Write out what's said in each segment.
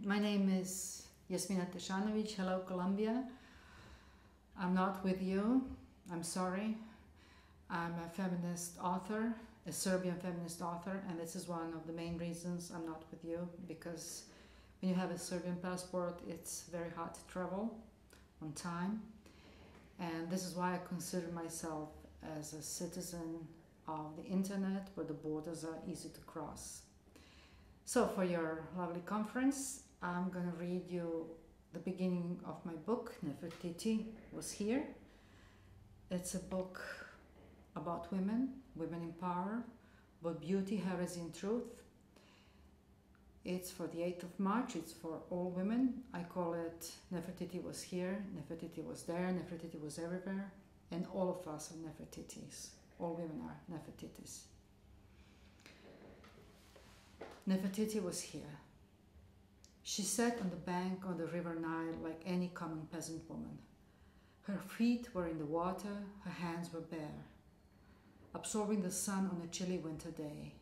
My name is Jasmina. Hello, Colombia. I'm not with you. I'm sorry. I'm a feminist author, a Serbian feminist author, and this is one of the main reasons I'm not with you, because when you have a Serbian passport, it's very hard to travel on time. And this is why I consider myself as a citizen of the internet, where the borders are easy to cross. So for your lovely conference, I'm going to read you the beginning of my book, Nefertiti Was Here. It's a book about women in power, about beauty, heresy and truth. It's for the 8th of March, it's for all women. I call it Nefertiti Was Here, Nefertiti Was There, Nefertiti Was Everywhere, and all of us are Nefertitis. All women are Nefertitis. Nefertiti was here. She sat on the bank of the river Nile like any common peasant woman. Her feet were in the water, her hands were bare, absorbing the sun on a chilly winter day.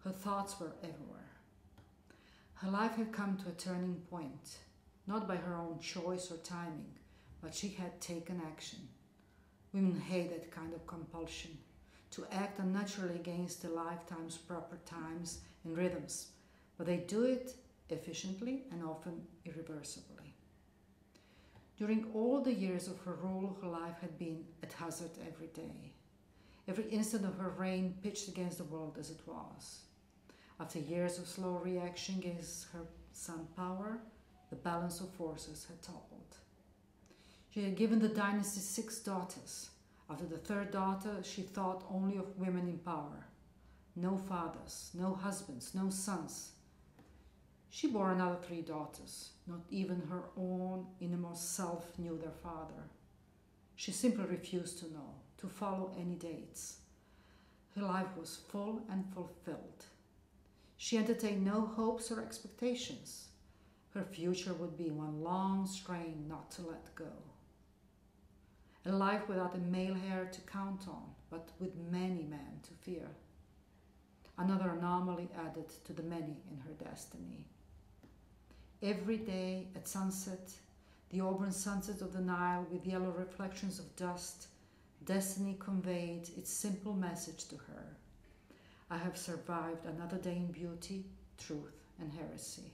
Her thoughts were everywhere. Her life had come to a turning point, not by her own choice or timing, but she had taken action. Women hate that kind of compulsion, to act unnaturally against a lifetime's proper times and rhythms, but they do it efficiently and often irreversibly. During all the years of her rule, her life had been at hazard every day. Every instant of her reign pitched against the world as it was. After years of slow reaction against her son power, the balance of forces had toppled. She had given the dynasty 6 daughters. After the 3rd daughter, she thought only of women in power. No fathers, no husbands, no sons. She bore another 3 daughters. Not even her own innermost self knew their father. She simply refused to know, to follow any dates. Her life was full and fulfilled. She entertained no hopes or expectations. Her future would be one long strain not to let go. A life without a male heir to count on, but with many men to fear. Another anomaly added to the many in her destiny. Every day at sunset, the auburn sunset of the Nile with yellow reflections of dust, destiny conveyed its simple message to her. I have survived another day in beauty, truth, and heresy.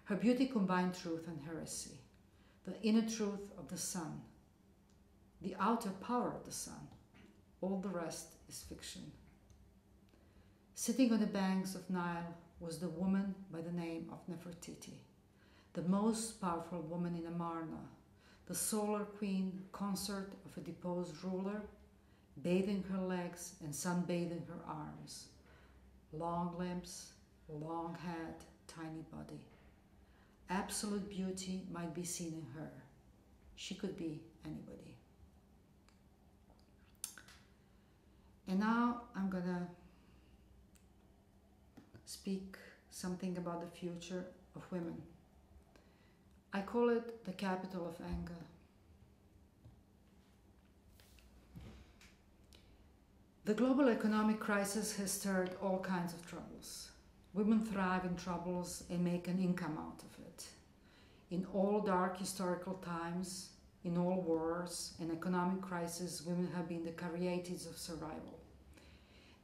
Her beauty combined truth and heresy, the inner truth of the sun, the outer power of the sun. All the rest is fiction. Sitting on the banks of Nile was the woman by the name of Nefertiti, the most powerful woman in Amarna, the solar queen, consort of a deposed ruler, bathing her legs and sunbathing her arms. Long limbs, long head, tiny body. Absolute beauty might be seen in her. She could be anybody. And now I'm gonna speak something about the future of women. I call it the capital of anger. The global economic crisis has stirred all kinds of troubles. Women thrive in troubles and make an income out of it. In all dark historical times, in all wars and economic crises, women have been the caryatides of survival.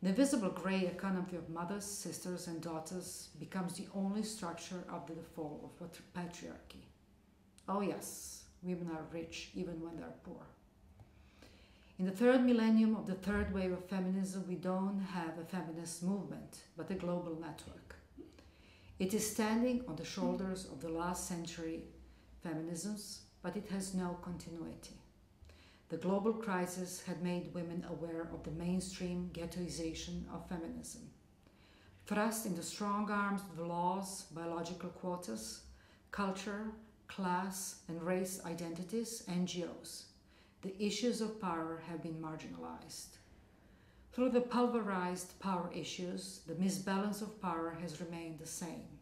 The visible grey economy of mothers, sisters, and daughters becomes the only structure after the fall of patriarchy. Oh yes, women are rich even when they're poor. In the 3rd millennium of the 3rd wave of feminism, we don't have a feminist movement, but a global network. It is standing on the shoulders of the last century feminisms, but it has no continuity. The global crisis had made women aware of the mainstream ghettoization of feminism. Thrust in the strong arms of the laws, biological quotas, culture, class, and race identities, NGOs, the issues of power have been marginalized. Through the pulverized power issues, the misbalance of power has remained the same.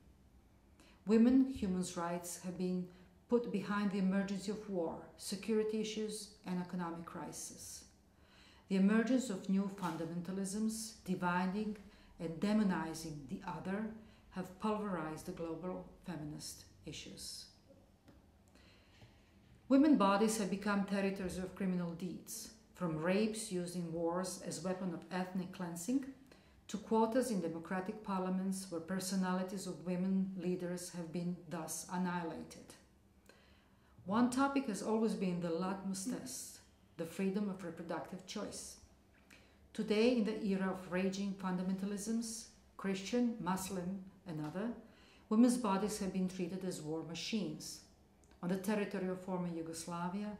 Women, human rights have been put behind the emergency of war, security issues, and economic crisis. The emergence of new fundamentalisms, dividing and demonizing the other, have pulverized the global feminist issues. Women's bodies have become territories of criminal deeds, from rapes used in wars as weapon of ethnic cleansing to quotas in democratic parliaments where personalities of women leaders have been thus annihilated. One topic has always been the litmus test, the freedom of reproductive choice. Today, in the era of raging fundamentalisms, Christian, Muslim, and other, women's bodies have been treated as war machines. On the territory of former Yugoslavia,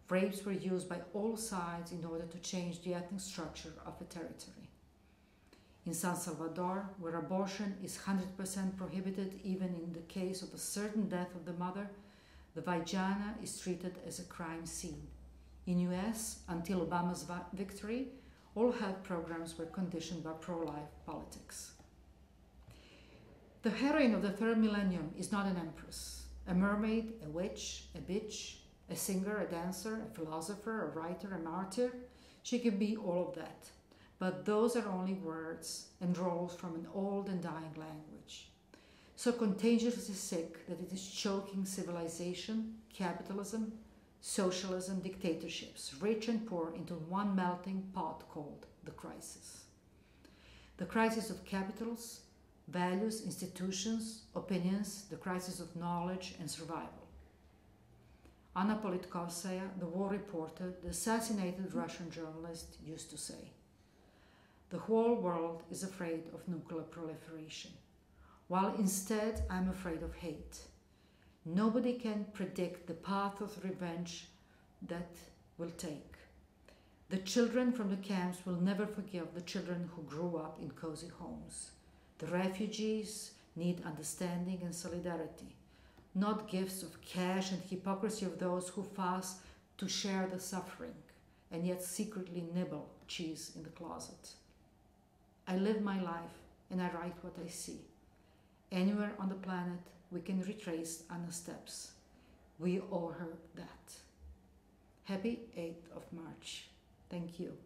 rapes were used by all sides in order to change the ethnic structure of a territory. In San Salvador, where abortion is 100% prohibited even in the case of a certain death of the mother, the vagina is treated as a crime scene. In US, until Obama's victory, all health programs were conditioned by pro-life politics. The heroine of the third millennium is not an empress, a mermaid, a witch, a bitch, a singer, a dancer, a philosopher, a writer, a martyr. She can be all of that. But those are only words and roles from an old and dying language, so contagiously sick that it is choking civilization, capitalism, socialism, dictatorships, rich and poor, into one melting pot called the crisis. The crisis of capitals, values, institutions, opinions, the crisis of knowledge and survival. Anna Politkovskaya, the war reporter, the assassinated Russian journalist, used to say, "The whole world is afraid of nuclear proliferation, while instead I'm afraid of hate. Nobody can predict the path of revenge that will take. The children from the camps will never forgive the children who grew up in cozy homes. The refugees need understanding and solidarity, not gifts of cash and hypocrisy of those who fast to share the suffering and yet secretly nibble cheese in the closet. I live my life and I write what I see. Anywhere on the planet we can retrace Anna's steps. We owe her that." Happy 8th of March. Thank you.